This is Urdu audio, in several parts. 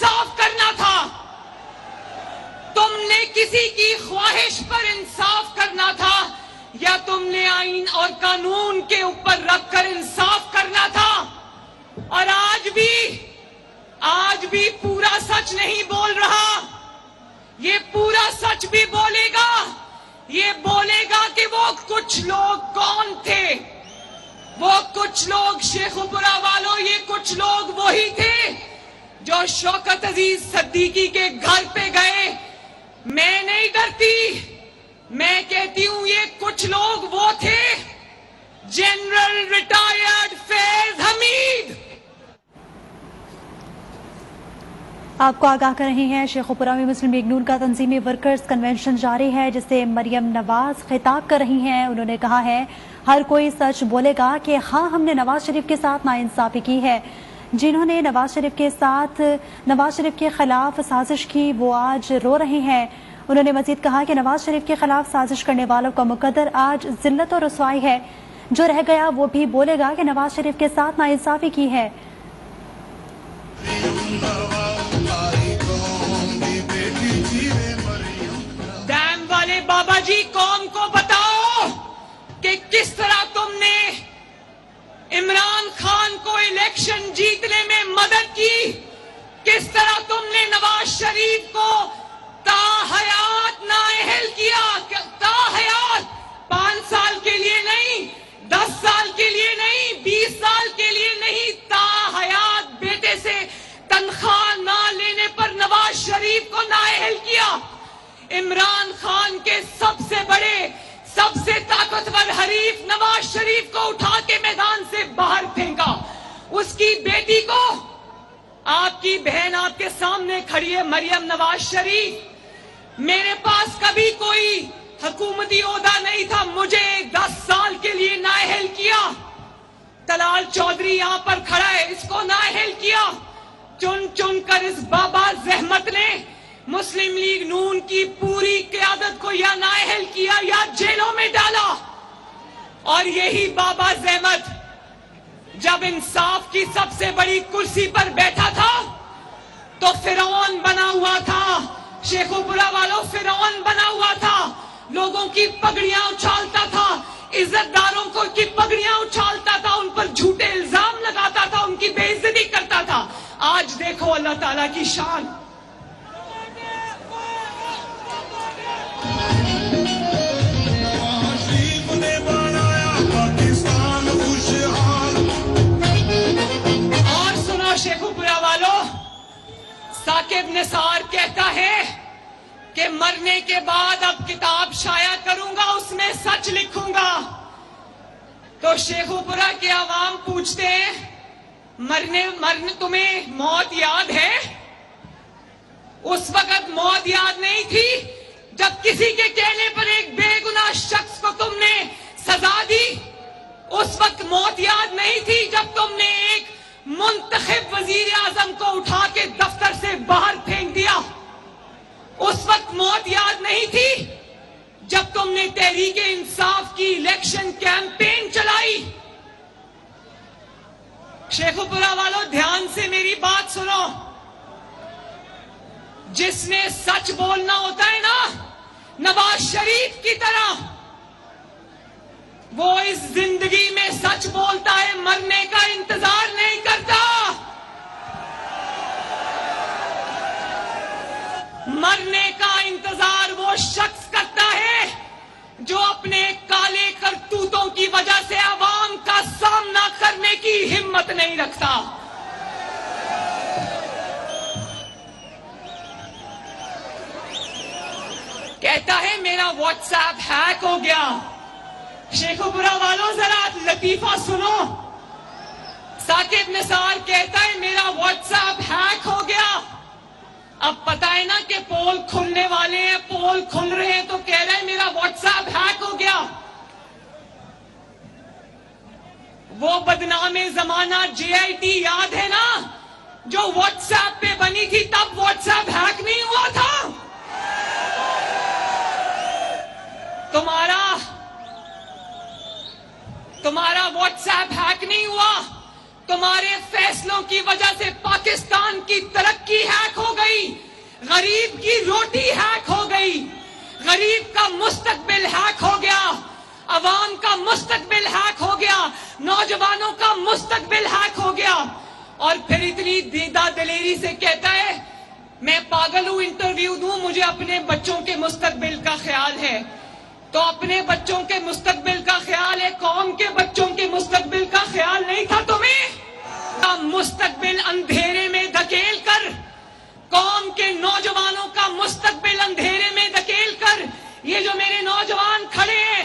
انصاف کرنا تھا، تم نے کسی کی خواہش پر انصاف کرنا تھا، یا تم نے آئین اور قانون کے اوپر رکھ کر انصاف کرنا تھا؟ اور آج بھی پورا سچ نہیں بول رہا، یہ پورا سچ بھی بولے گا، یہ بولے گا کہ وہ کچھ لوگ کون تھے، وہ کچھ لوگ شیخوپورہ والوں، یہ کچھ لوگ وہی تھے جو شوکت عزیز صدیقی کے گھر پہ گئے۔ میں نہیں ڈرتی، میں کہتی ہوں یہ کچھ لوگ وہ تھے، جنرل ریٹائرڈ فیض حمید۔ آپ کو آگاہ کر رہے ہیں شیخوپورہ میں مسلم لیگ نون کا تنظیمی ورکرز کنونشن جاری ہے، جس سے مریم نواز خطاب کر رہی ہیں۔ انہوں نے کہا ہے ہر کوئی سچ بولے گا کہ ہاں ہم نے نواز شریف کے ساتھ ناانصافی کی ہے، جنہوں نے نواز شریف کے خلاف سازش کی وہ آج رو رہے ہیں۔ انہوں نے مزید کہا کہ نواز شریف کے خلاف سازش کرنے والوں کا مقدر آج ذلت اور رسوائی ہے، جو رہ گیا وہ بھی بولے گا کہ نواز شریف کے ساتھ ناانصافی کی ہے۔ ڈیم والے بابا جی، قوم کو بتاؤ کہ کس طرح تم نے عمران خان کو الیکشن جیتنے میں مدد کی، کس طرح تم نے نواز شریف کو تاحیات نااہل کیا، تاحیات 5 سال کے لیے نہیں، 10 سال کے لیے نہیں، 20 سال کے لیے نہیں، تاحیات بیٹے سے تنخواہ نہ لینے پر نواز شریف کو نااہل کیا۔ عمران خان کے سب سے بڑے، سب سے طاقتور حریف نواز شریف کو اٹھا کے میدان سے باہر پھینکا، اس کی بیٹی کو، آپ کی بہن آپ کے سامنے کھڑی ہے مریم نواز شریف، میرے پاس کبھی کوئی حکومتی عہدہ نہیں تھا، مجھے 10 سال کے لیے نااہل کیا۔ طلال چودھری یہاں پر کھڑا ہے، اس کو نااہل کیا، چن چن کر اس بابا زحمت نے مسلم لیگ نون کی پوری قیادت کو یا نااہل کیا یا جیلوں میں ڈالا۔ اور یہی بابا زحمت جب انصاف کی سب سے بڑی کرسی پر بیٹھا تھا تو فرعون بنا ہوا تھا، شیخوپورہ والوں فرعون بنا ہوا تھا، لوگوں کی پگڑیاں اچھالتا تھا، عزت داروں کو کی پگڑیاں اچھالتا تھا، ان پر جھوٹے الزام لگاتا تھا، ان کی بے عزتی کرتا تھا۔ آج دیکھو اللہ تعالیٰ کی شان۔ اور سنو شیخوپورہ والوں، ثاقب نثار کہتا ہے کہ مرنے کے بعد اب کتاب شائع کروں گا، اس میں سچ لکھوں گا۔ تو شیخوپورہ کے عوام پوچھتے ہیں مرنے تمہیں موت یاد ہے؟ اس وقت موت یاد نہیں تھی جب کسی کے کہنے پر ایک بے گناہ شخص کو تم نے سزا دی؟ اس وقت موت یاد نہیں تھی جب تم نے ایک منتخب وزیر اعظم کو اٹھا کے دفتر سے باہر پھینک دیا؟ اس وقت موت یاد نہیں تھی جب تم نے تحریک انصاف کی الیکشن کیمپین چلائی؟ شیخوپورہ والوں دھیان سے میری بات سنو، جس نے سچ بولنا ہوتا ہے نا نواز شریف کی طرح، وہ اس زندگی میں سچ بولتا ہے، مرنے کا انتظار نہیں کرتا۔ مرنے کا انتظار وہ شخص کرتا ہے جو اپنے کالے کرتوتوں کی وجہ سے عوام کا سامنا کرنے کی ہمت نہیں رکھتا۔ کہتا ہے میرا واٹس ایپ ہیک ہو گیا۔ شیخوپورہ والوں ذرا لطیفہ سنو، ثاقب نثار کہتا ہے میرا واٹس ایپ ہیک ہو گیا۔ اب پتہ ہے نا کہ پول کھلنے والے ہیں، پول کھل رہے ہیں، تو کہہ رہے ہیں میرا واٹس ایپ ہیک ہو گیا۔ وہ بدنام زمانہ جے آئی ٹی یاد ہے نا، جو واٹس ایپ پہ بنی تھی، تب واٹس ایپ ہیک نہیں ہوا تھا۔ تمہارا واٹس ایپ ہیک نہیں ہوا، تمہارے فیصلوں کی وجہ سے پاکستان کی ترقی ہیک ہو غریب کی روٹی ہیک ہو گئی، غریب کا مستقبل ہیک ہو گیا، عوام کا مستقبل ہیک ہو گیا، نوجوانوں کا مستقبل ہیک ہو گیا، اور پھر اتنی دیدہ دلیری سے کہتا ہے میں پاگل ہوں، انٹرویو دوں، مجھے اپنے بچوں کے مستقبل کا خیال ہے۔ تو اپنے بچوں کے مستقبل کا خیال ہے، قوم کے بچوں کے مستقبل کا خیال نہیں تھا تمہیں؟ کا مستقبل اندھیرے میں دھکیل کر، قوم کے نوجوانوں کا مستقبل اندھیرے میں دھکیل کر، یہ جو میرے نوجوان کھڑے ہیں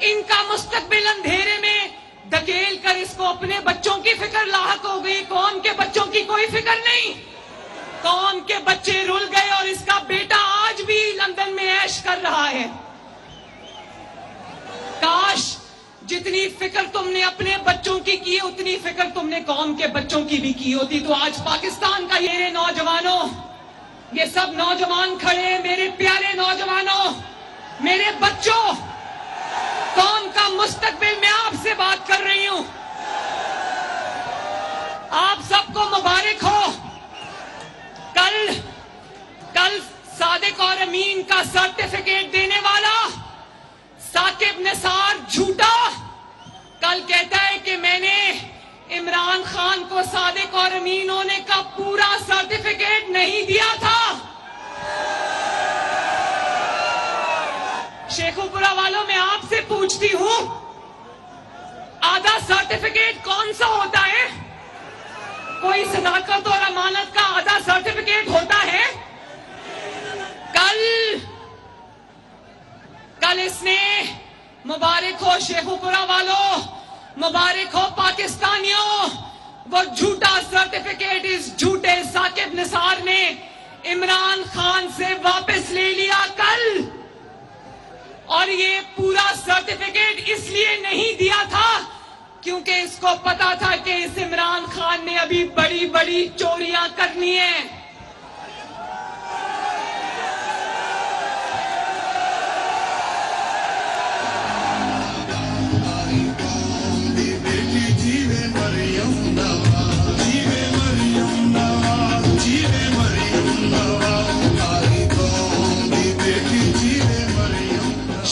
ان کا مستقبل اندھیرے میں دھکیل کر اس کو اپنے بچوں کی فکر لاحق ہو گئی، قوم کے بچوں کی کوئی فکر نہیں۔ قوم کے بچے رل گئے اور اس کا بیٹا آج بھی لندن میں عیش کر رہا ہے۔ کاش جتنی فکر تم نے اپنے بچوں کی کی اتنی فکر تم نے قوم کے بچوں کی بھی کی ہوتی، تو آج پاکستان کا یہ نوجوانوں، یہ سب نوجوان کھڑے ہیں، میرے پیارے نوجوانوں، میرے بچوں، قوم کا مستقبل، میں آپ سے بات کر رہی ہوں، آپ سب کو مبارک ہو۔ کل صادق اور امین کا سرٹیفکیٹ دینے والا ثاقب نثار جھوٹا کل کہتا ہے کہ میں نے عمران خان کو صادق اور امین ہونے کا پورا سرٹیفکیٹ نہیں دیا تھا۔ شیخوپورہ والوں، میں آپ سے پوچھتی ہوں آدھا سرٹیفکیٹ کون سا ہوتا ہے؟ کوئی صداقت اور امانت کا آدھا سرٹیفکیٹ ہوتا ہے؟ کل اس نے، مبارک ہو شیخوپورہ والوں، مبارک ہو پاکستانیوں، وہ جھوٹا سرٹیفکیٹ اس جھوٹے ثاقب نثار نے عمران خان سے واپس لے لیا کل، اور یہ پورا سرٹیفکیٹ اس لیے نہیں دیا تھا کیونکہ اس کو پتا تھا کہ اس عمران خان نے ابھی بڑی بڑی چوریاں کرنی ہیں۔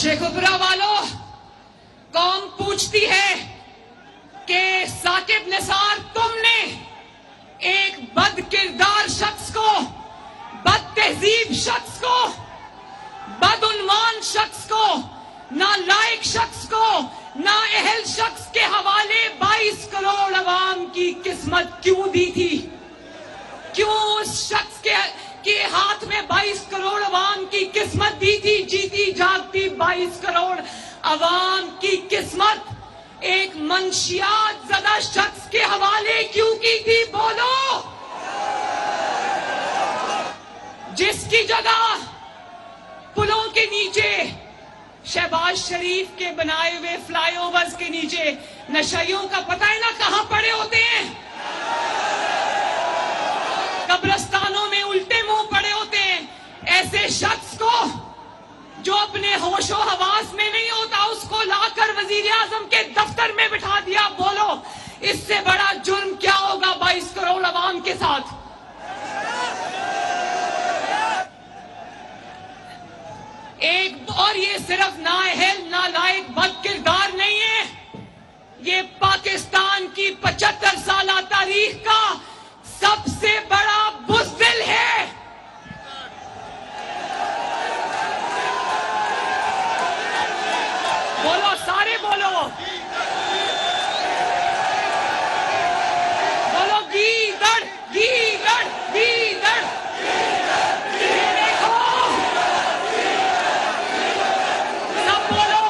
شیخوپورہ والوں، قوم پوچھتی ہے کہ ثاقب نثار تم نے ایک بد کردار شخص کو، بد تہذیب شخص کو، بدعنوان شخص کو، نالائق شخص کو، نااہل شخص کے حوالے 22 کروڑ عوام کی قسمت کیوں دی تھی؟ کیوں اس شخص کے ہاتھ میں 22 کروڑ عوام کی قسمت دی تھی؟ جیتی جاگتی 22 کروڑ عوام کی قسمت ایک منشیات زدہ شخص کے حوالے کیوں کی تھی؟ بولو۔ جس کی جگہ پلوں کے نیچے، شہباز شریف کے بنائے ہوئے فلائی اوورز کے نیچے نشائیوں کا پتہ ہے نا کہاں پڑے ہوتے ہیں؟ قبرستانوں میں الٹے منہ پڑے ہوتے ہیں۔ ایسے شخص کو جو اپنے ہوش و حواس میں نہیں ہوتا اس کو لا کر وزیر اعظم کے دفتر میں بٹھا دیا۔ بولو اس سے بڑا جرم کیا ہوگا 22 کروڑ عوام کے ساتھ؟ اور یہ صرف نااہل، نالائق، بد کردار نہیں ہے، یہ پاکستان کی 75 سالہ تاریخ کا سب سے بڑا بزدل ہے۔ بولو، سارے بولو، بولو گیدڑ، گیدڑ، گیدڑ۔ یہ دیکھو، سب بولو۔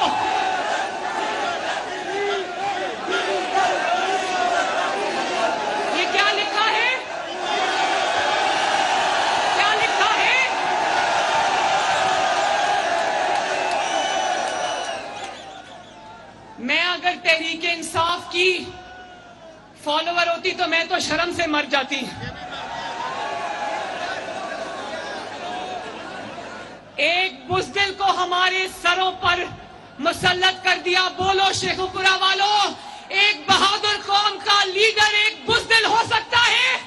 یہ کیا لکھا ہے؟ کیا لکھا ہے؟ میں اگر تحریک انصاف کی فالوور ہوتی تو میں تو شرم سے مر جاتی۔ ایک بزدل کو ہمارے سروں پر مسلط کر دیا۔ بولو شیخوپورہ والوں، ایک بہادر قوم کا لیڈر ایک بزدل ہو سکتا ہے؟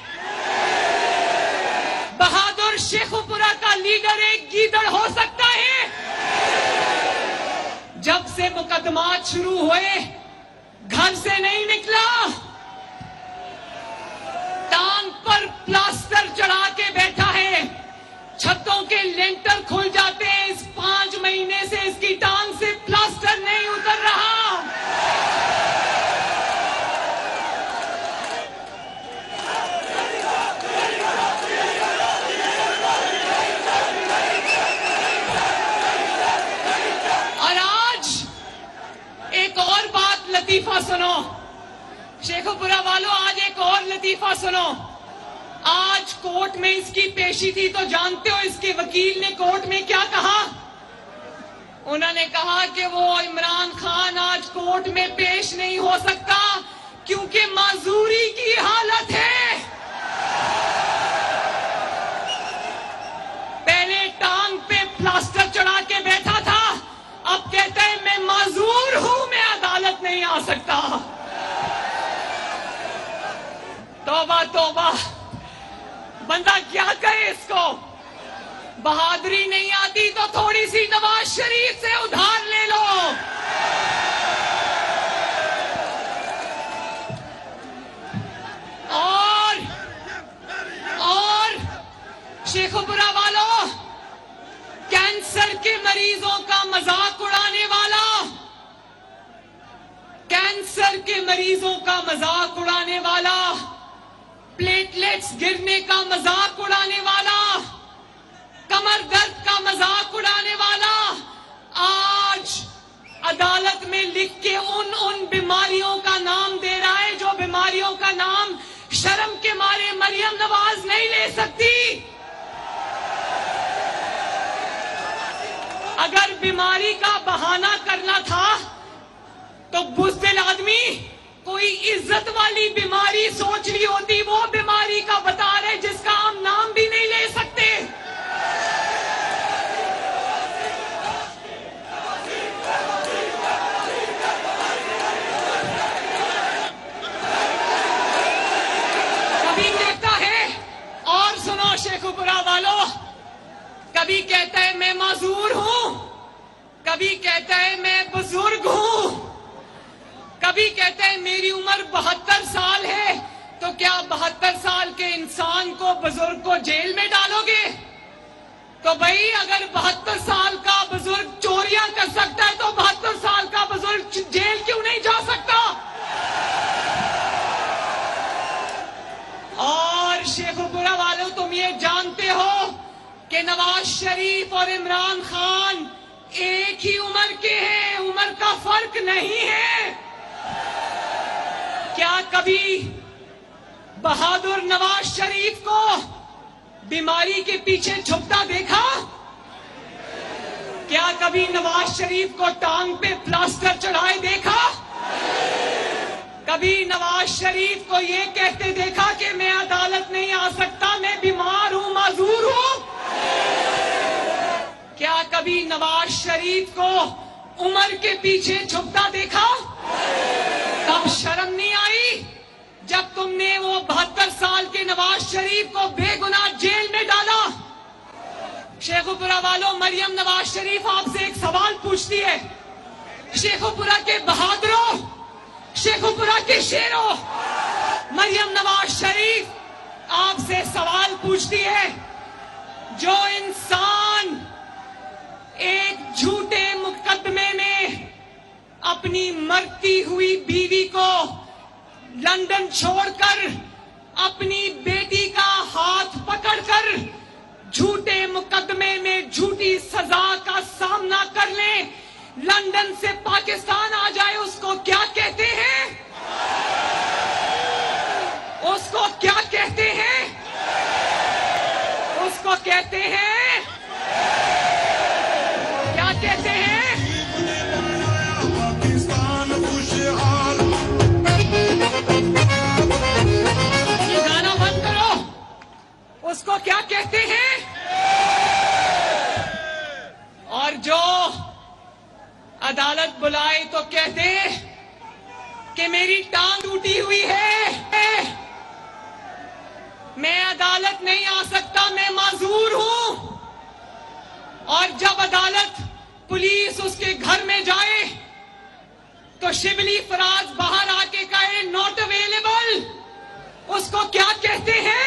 بہادر شیخوپورہ لیڈر ایک گیدڑ ہو سکتا ہے؟ جب سے مقدمات شروع ہوئے گھر سے نہیں نکلا، ٹانگ پر پلاسٹر چڑھا کے بیٹھا ہے، چھتوں کے لینٹر کھل جاتے ہیں، اس 5 مہینے سے اس کی ٹانگ سے پلاسٹر نہیں اتر رہا۔ اور آج ایک اور بات لطیفہ سنو شیخو پورہ والوں، آج ایک اور لطیفہ سنو۔ آج کورٹ میں اس کی پیشی تھی تو جانتے ہو اس کے وکیل نے کورٹ میں کیا کہا؟ انہوں نے کہا کہ وہ عمران خان آج کورٹ میں پیش نہیں ہو سکتا کیونکہ معذوری کی حالت ہے۔ پہلے ٹانگ پہ پلاسٹر چڑھا کے بیٹھا تھا، اب کہتا ہے میں معذور ہوں، میں عدالت نہیں آ سکتا۔ توبہ توبہ، بندہ کیا کہے اس کو؟ بہادری نہیں آتی تو تھوڑی سی نواز شریف سے ادھار لے لو۔ اور شیخوپورہ والوں، کینسر کے مریضوں کا مذاق اڑانے والا، کینسر کے مریضوں کا مذاق اڑانے والا، پلیٹلیٹس گرنے کا مذاق اڑانے والا، کمر درد کا مذاق اڑانے والا آج عدالت میں لکھ کے ان بیماریوں کا نام دے رہا ہے جو بیماریوں کا نام شرم کے مارے مریم نواز نہیں لے سکتی۔ اگر بیماری کا بہانہ کرنا تھا تو بزدل آدمی کوئی عزت والی بیماری سوچ لی ہوتی، وہ بیماری کا بتا رہے جس کا ہم نام بھی نہیں لے سکتے۔ کبھی کہتا ہے، اور سنو شیخوپورہ والوں، کبھی کہتا ہے میں معذور ہوں، کبھی کہتا ہے میں بزرگ ہوں، کبھی کہتے ہیں میری عمر 72 سال ہے، تو کیا 72 سال کے انسان کو، بزرگ کو جیل میں ڈالو گے؟ تو بھائی اگر 72 سال کا بزرگ چوریاں کر سکتا ہے تو 72 سال کا بزرگ جیل کیوں نہیں جا سکتا؟ اور شیخوپورہ والوں، تم یہ جانتے ہو کہ نواز شریف اور عمران خان ایک ہی عمر کے ہیں، عمر کا فرق نہیں ہے۔ کیا کبھی بہادر نواز شریف کو بیماری کے پیچھے چھپتا دیکھا؟ کیا کبھی نواز شریف کو ٹانگ پہ پلاسٹر چڑھائے دیکھا؟ کبھی نواز شریف کو یہ کہتے دیکھا کہ میں عدالت نہیں آ سکتا، میں بیمار ہوں، معذور ہوں؟ کیا کبھی نواز شریف کو عمر کے پیچھے چھپتا دیکھا؟ تب شرم نہیں آئی جب تم نے وہ 72 سال کے نواز شریف کو بے گناہ جیل میں ڈالا؟ شیخوپورہ والوں، مریم نواز شریف آپ سے ایک سوال پوچھتی ہے، شیخوپورہ کے بہادروں، شیخوپورہ کے شیروں، مریم نواز شریف آپ سے سوال پوچھتی ہے، جو انسان ایک جھوٹے مقدمے میں اپنی مرتی ہوئی بیوی کو لندن چھوڑ کر، اپنی بیٹی کا ہاتھ پکڑ کر جھوٹے مقدمے میں جھوٹی سزا کا سامنا کر لیں، لندن سے پاکستان آ جائے، اس کو کیا کہتے ہیں؟ اس کو کیا کہتے ہیں؟ اس کو کہتے ہیں، کیا کہتے ہیں؟ یہ گانا بند کرو۔ اس کو کیا کہتے ہیں؟ اور جو عدالت بلائے تو کہتے کہ میری ٹانگ ٹوٹی ہوئی ہے، میں عدالت نہیں آ سکتا، میں معذور ہوں۔ اور جب عدالت پولیس اس کے گھر میں جائے تو شبلی فراز باہر آ کے کہے ناٹ اویلیبل، اس کو کیا کہتے ہیں؟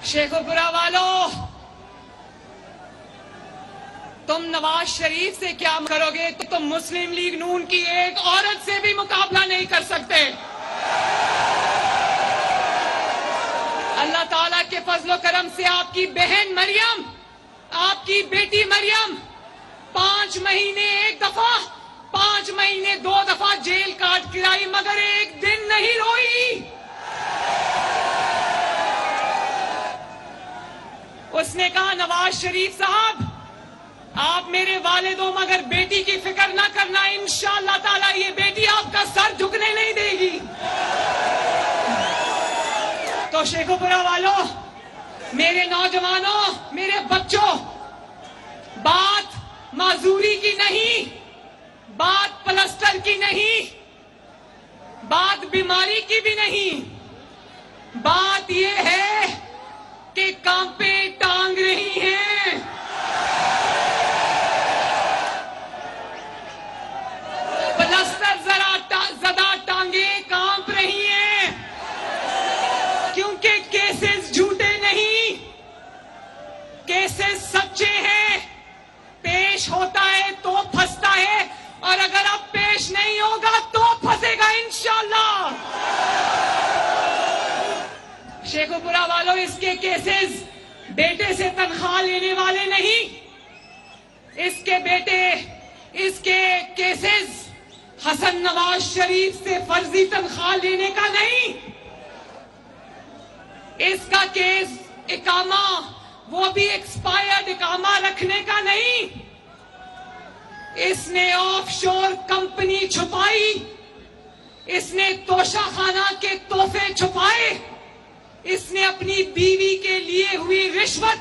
شیخوپورہ والو، تم نواز شریف سے کیا کرو گے؟ تو تم مسلم لیگ نون کی ایک عورت سے بھی مقابلہ نہیں کر سکتے۔ اللہ تعالیٰ کے فضل و کرم سے آپ کی بہن مریم، آپ کی بیٹی مریم 5 مہینے ایک دفعہ، 5 مہینے 2 دفعہ جیل کاٹ کرائی، مگر ایک دن نہیں روئی۔ اس نے کہا نواز شریف صاحب آپ میرے والد ہو مگر بیٹی کی فکر نہ کرنا، انشاءاللہ تعالیٰ یہ بیٹی آپ کا سر جھکنے نہیں دے گی۔ تو شیخوپورہ والوں، میرے نوجوانوں، میرے بچوں، بات معذوری کی نہیں، بات پلسٹر کی نہیں، بات بیماری کی بھی نہیں، بات یہ ہے کہ کانپے ٹانگ رہی ہیں۔ پلسٹر زدہ ٹانگیں کانپ رہی ہیں، کیونکہ کیسز جھوٹے نہیں، کیسز سچے ہیں۔ پیش ہوتا ہے تو پھنستا ہے، اور اگر اب پیش نہیں ہوگا تو پھنسے گا انشاءاللہ۔ شیخوپورہ والوں، اس کے کیسز بیٹے سے تنخواہ لینے والے نہیں، اس کے کیسز حسن نواز شریف سے فرضی تنخواہ لینے کا نہیں، اس کا کیس اقامہ، وہ بھی ایکسپائرڈ اقامہ رکھنے کا نہیں۔ اس نے آف شور کمپنی چھپائی، اس نے توشہ خانہ کے تحفے چھپائے، اس نے اپنی بیوی کے لیے ہوئی رشوت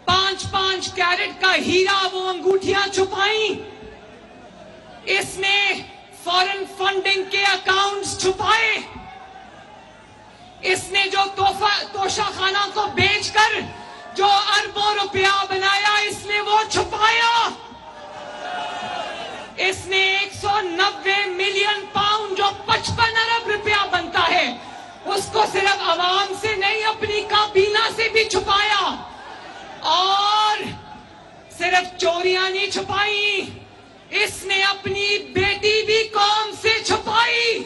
5 کیرٹ کا ہیرا وہ انگوٹھیاں چھپائیں، اس نے فورن فنڈنگ کے اکاؤنٹس چھپائے، اس نے جو توشہ خانہ کو بیچ کر جو اربوں روپیہ بنایا اس نے وہ چھپایا، اس نے 190 ملین پاؤنڈ جو 55 ارب روپیہ بنتا ہے اس کو صرف عوام سے نہیں اپنی کابینہ سے بھی چھپایا، اور صرف چوریاں نہیں چھپائی، اس نے اپنی بیٹی بھی قوم سے چھپائی۔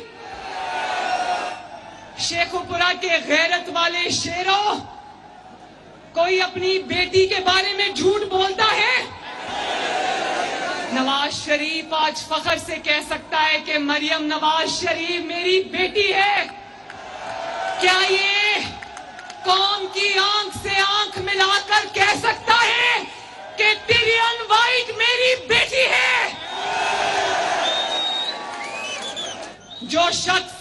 شیخوپورہ کے غیرت والے شیروں، کوئی اپنی بیٹی کے بارے میں جھوٹ بولتا ہے؟ نواز شریف آج فخر سے کہہ سکتا ہے کہ مریم نواز شریف میری بیٹی ہے۔ کیا یہ قوم کی آنکھ سے آنکھ ملا کر کہہ سکتا ہے کہ ٹیرین وائٹ میری بیٹی ہے؟ جو شخص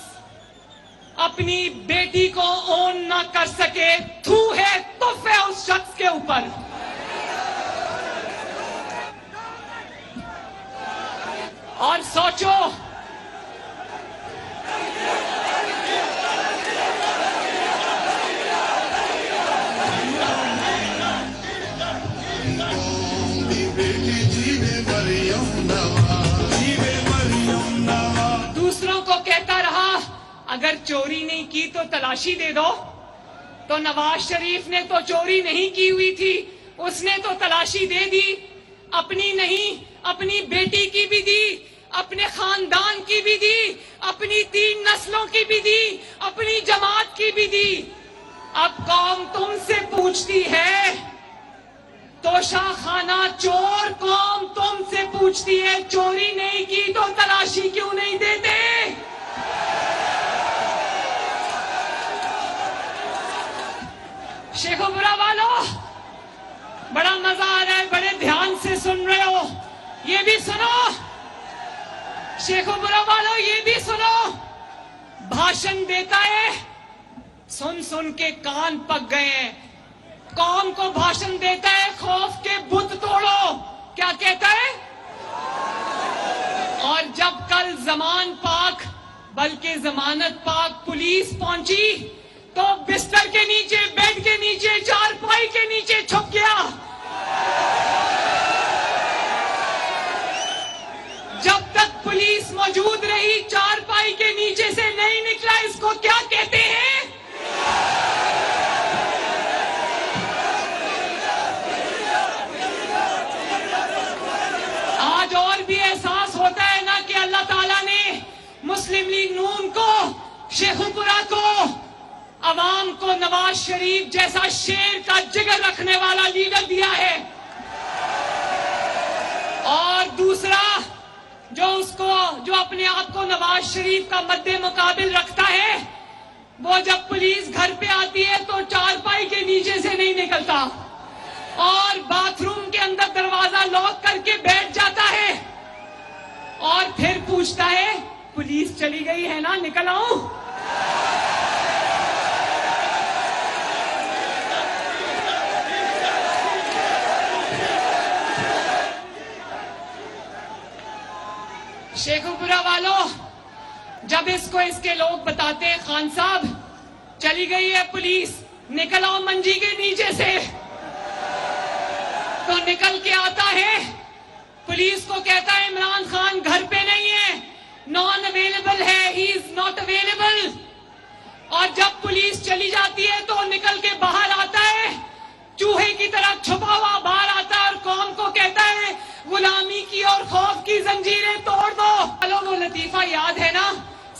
اپنی بیٹی کو اون نہ کر سکے، تھو ہے تف ہے اس شخص کے اوپر۔ اور سوچو، دوسروں کو کہتا رہا اگر چوری نہیں کی تو تلاشی دے دو، تو نواز شریف نے تو چوری نہیں کی ہوئی تھی، اس نے تو تلاشی دے دی، اپنی نہیں اپنی بیٹی کی بھی دی، اپنے خاندان کی بھی دی، اپنی 3 نسلوں کی بھی دی، اپنی جماعت کی بھی دی۔ اب قوم تم سے پوچھتی ہے، توشہ خانہ چور قوم تم سے پوچھتی ہے چوری نہیں کی تو تلاشی کیوں نہیں دیتے؟ شیخوپورہ والوں، بڑا مزہ آ رہا ہے، بڑے دھیان سے سن رہے ہو، یہ بھی سنو شیخوپورہ والوں، یہ بھی سنو، بھاشن دیتا ہے، سن سن کے کان پک گئے ہیں، قوم کو بھاشن دیتا ہے خوف کے بت توڑو. کیا کہتا ہے؟ اور جب کل زمان پاک بلکہ ضمانت پاک پولیس پہنچی تو بستر کے نیچے، بیڈ کے نیچے، چارپائی کے نیچے چھپ گیا. جب تک پولیس موجود رہی چارپائی کے نیچے سے نہیں نکلا. اس کو کیا کہتے ہیں؟ آج اور بھی احساس ہوتا ہے نا کہ اللہ تعالیٰ نے مسلم لیگ نون کو، شیخو پورہ کو، عوام کو نواز شریف جیسا شیر کا جگر رکھنے والا لیڈر دیا ہے. اور دوسرا جو اپنے آپ کو نواز شریف کا مد مقابل رکھتا ہے، وہ جب پولیس گھر پہ آتی ہے تو چارپائی کے نیچے سے نہیں نکلتا اور باتھ روم کے اندر دروازہ لاک کر کے بیٹھ جاتا ہے اور پھر پوچھتا ہے پولیس چلی گئی ہے نا، نکل آؤں. شیخو پورہ والوں، جب اس کو اس کے لوگ بتاتے ہیں خان صاحب چلی گئی ہے پولیس، نکل آؤ منجی کے نیچے سے، تو نکل کے آتا ہے. پولیس کو کہتا ہے عمران خان گھر پہ نہیں ہے، نان اویلیبل ہے، ہی از ناٹ اویلیبل. اور جب پولیس چلی جاتی ہے تو نکل کے باہر آتا ہے، چوہے کی طرح چھپا ہوا باہر آتا ہے اور قوم کو کہتا ہے غلامی کی اور خوف کی زنجیریں توڑ دو. وہ لطیفہ یاد ہے نا،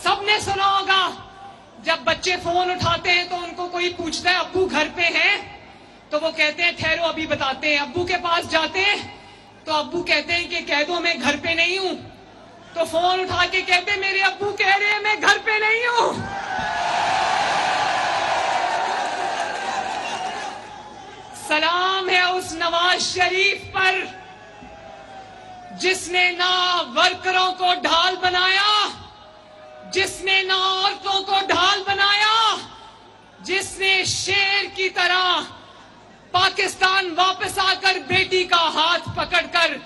سب نے سنا ہوگا. جب بچے فون اٹھاتے ہیں تو ان کو کوئی پوچھتا ہے ابو گھر پہ ہیں، تو وہ کہتے ہیں ٹھہرو ابھی بتاتے ہیں. ابو کے پاس جاتے ہیں تو ابو کہتے ہیں کہ کہہ دو میں گھر پہ نہیں ہوں. تو فون اٹھا کے کہتے ہیں میرے ابو کہہ رہے ہیں میں گھر پہ نہیں ہوں. سلام ہے اس نواز شریف پر جس نے نہ ورکروں کو ڈھال بنایا، جس نے نہ عورتوں کو ڈھال بنایا، جس نے شیر کی طرح پاکستان واپس آ کر بیٹی کا ہاتھ پکڑ کر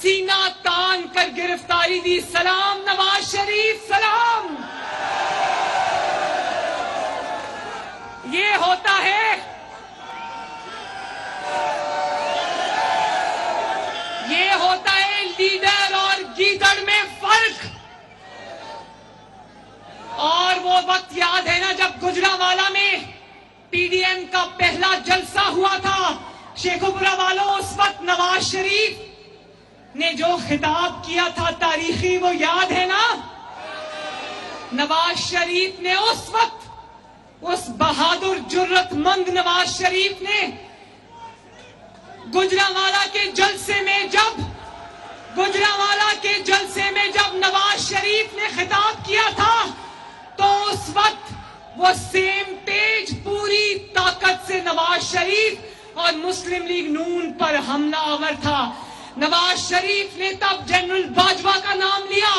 سینہ تان کر گرفتاری دی. سلام نواز شریف، سلام. یہ ہوتا ہے لیڈر اور گیدڑ میں فرق. اور وہ وقت یاد ہے نا جب گجرانوالہ میں پی ڈی ایم کا پہلا جلسہ ہوا تھا. شیخو پورہ والوں، اس وقت نواز شریف نے جو خطاب کیا تھا تاریخی، وہ یاد ہے نا. نواز شریف نے اس وقت، اس بہادر جرت مند نواز شریف نے گجرانوالہ کے جلسے میں جب نواز شریف نے خطاب کیا تھا تو اس وقت وہ سیم پیج پوری طاقت سے نواز شریف اور مسلم لیگ نون پر حملہ آور تھا. نواز شریف نے تب جنرل باجوہ کا نام لیا،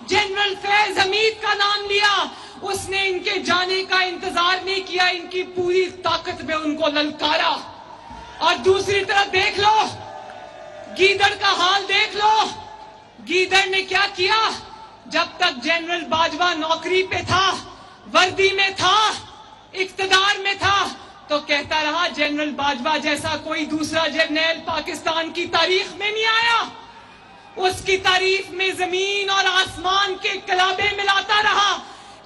جنرل فیض حمید کا نام لیا. اس نے ان کے جانے کا انتظار نہیں کیا، ان کی پوری طاقت میں ان کو للکارا. اور دوسری طرف دیکھ لو گیدڑ کا حال، دیکھ لو گیدڑ نے کیا کیا. جب تک جنرل باجوہ نوکری پہ تھا، وردی میں تھا، اقتدار میں تھا، تو کہتا رہا جنرل باجوہ جیسا کوئی دوسرا جرنیل پاکستان کی تاریخ میں نہیں آیا. اس کی تعریف میں زمین اور آسمان کے کلابے ملاتا رہا،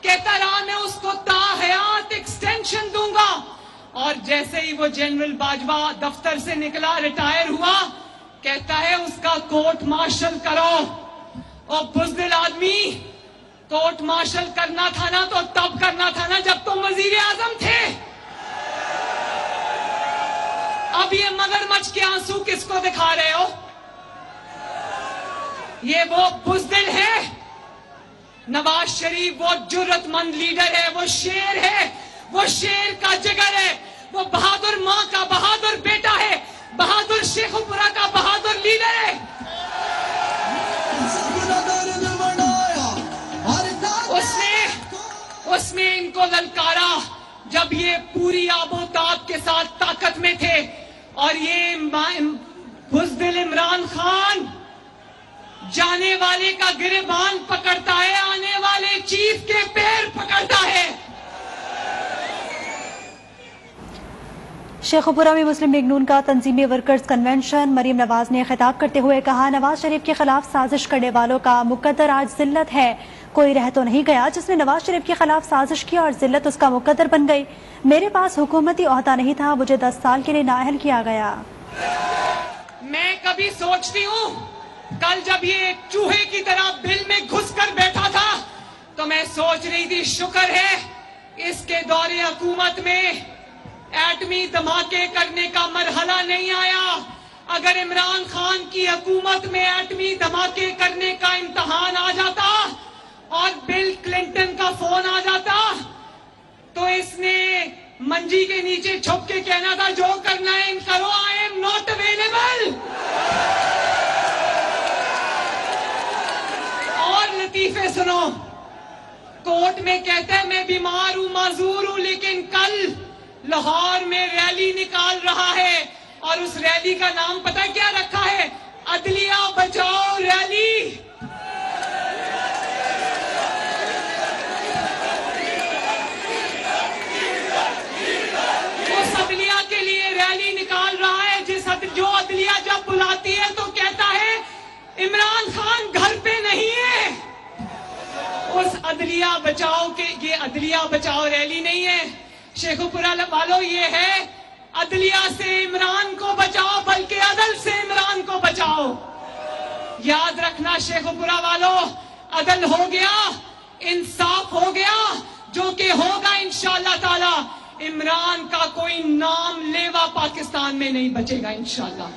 کہتا رہا میں اس کو تا حیات ایکسٹینشن دوں گا. اور جیسے ہی وہ جنرل باجوہ دفتر سے نکلا، ریٹائر ہوا، کہتا ہے اس کا کورٹ مارشل کرو. اور بزدل آدمی، کورٹ مارشل کرنا تھا نا تو تب کرنا تھا نا جب تم وزیر اعظم تھے. اب یہ مگرمچھ کے آنسو کس کو دکھا رہے ہو؟ یہ وہ بزدل ہے. نواز شریف وہ جرت مند لیڈر ہے، وہ شیر ہے، وہ شیر کا جگر ہے، وہ بہادر ماں کا بہادر بیٹا ہے، بہادر شیخو پورہ کا بہادر لیڈر ہے. اس نے ان کو للکارا. جب جب یہ پوری آب و تاب کے ساتھ طاقت میں تھے اور یہ بزدل عمران خان جانے والے کا گریبان پکڑتا ہے، آنے والے چیف کے پیر پکڑتا ہے۔ شیخوپورہ میں مسلم لیگ نون کا تنظیمی ورکرز کنونشن، مریم نواز نے خطاب کرتے ہوئے کہا، نواز شریف کے خلاف سازش کرنے والوں کا مقدر آج ذلت ہے۔ کوئی رہ تو نہیں گیا جس نے نواز شریف کے خلاف سازش کی اور ذلت اس کا مقدر بن گئی۔ میرے پاس حکومتی عہدہ نہیں تھا، مجھے 10 سال کے لیے نااہل کیا گیا۔ میں کبھی سوچتی ہوں، کل جب یہ ایک چوہے کی طرح بل میں گھس کر بیٹھا تھا تو میں سوچ رہی تھی شکر ہے اس کے دور حکومت میں ایٹمی دھماکے کرنے کا مرحلہ نہیں آیا۔ اگر عمران خان کی حکومت میں ایٹمی دھماکے کرنے کا امتحان آ جاتا اور بل کلنٹن کا فون آ جاتا تو اس نے منجی کے نیچے چھپ کے کہنا تھا جو کرنا ہے کرو، آئی ایم ناٹ اویلیبل۔ اور لطیفے سنو، کورٹ میں کہتا ہے میں بیمار ہوں، معذور ہوں، لیکن کل لاہور میں ریلی نکال رہا ہے اور اس ریلی کا نام پتہ کیا رکھا ہے؟ عدلیہ بچاؤ ریلی۔ اس عدلیہ کے لیے ریلی نکال رہا ہے جو عدلیہ جب بلاتی ہے تو کہتا ہے عمران خان گھر پہ نہیں ہے۔ اس عدلیہ بچاؤ کے یہ عدلیہ بچاؤ ریلی نہیں ہے شیخوپورہ والوں، یہ ہے عدلیہ سے عمران کو بچاؤ بلکہ عدل سے عمران کو بچاؤ۔ یاد رکھنا شیخوپورہ والوں، عدل ہو گیا، انصاف ہو گیا، جو کہ ہوگا انشاءاللہ تعالی۔ عمران کا کوئی نام لیوا پاکستان میں نہیں بچے گا انشاءاللہ۔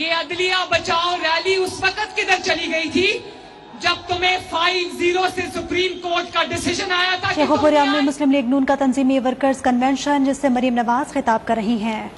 یہ عدلیہ بچاؤ ریلی اس وقت کدھر چلی گئی تھی جب تمہیں 5-0 سے سپریم کورٹ کا ڈیسیژن آیا تھا کہ شیخوپورہ میں مسلم لیگ نون کا تنظیمی ورکرز کنونشن، جس سے مریم نواز خطاب کر رہی ہیں۔